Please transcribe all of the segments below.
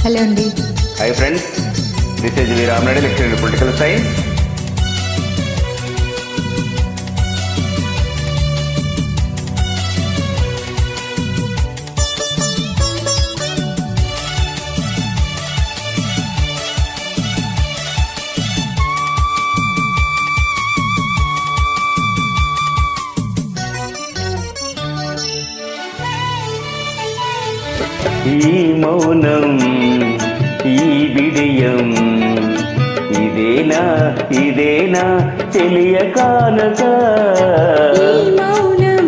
Hello అండి. Hi friends, this is V Ramareddy, lecturer in political science. ఈ మౌనం, ఈ విడయం, ఇదేనా తెలియ కానక. ఈ మౌనం,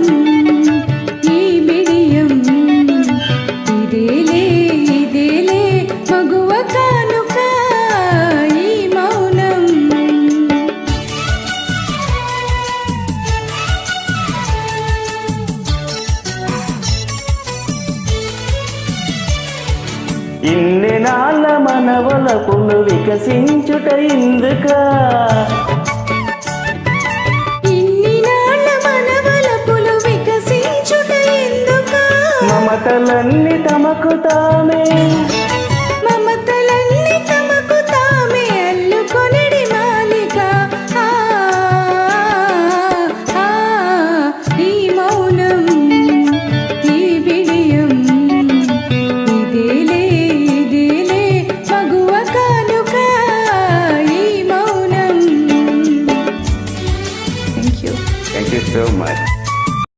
ఈ బిడియం, ఇదేలే మగువ కానుక. ఈ మౌనం ఇన్ని నాళ్ళ మనవలపులు వికసించుట ఇందుక. ఇన్ని నాళ్ళ మనవలపులు వికసించుట ఎందుక. మమతలన్నీ తమకు తామే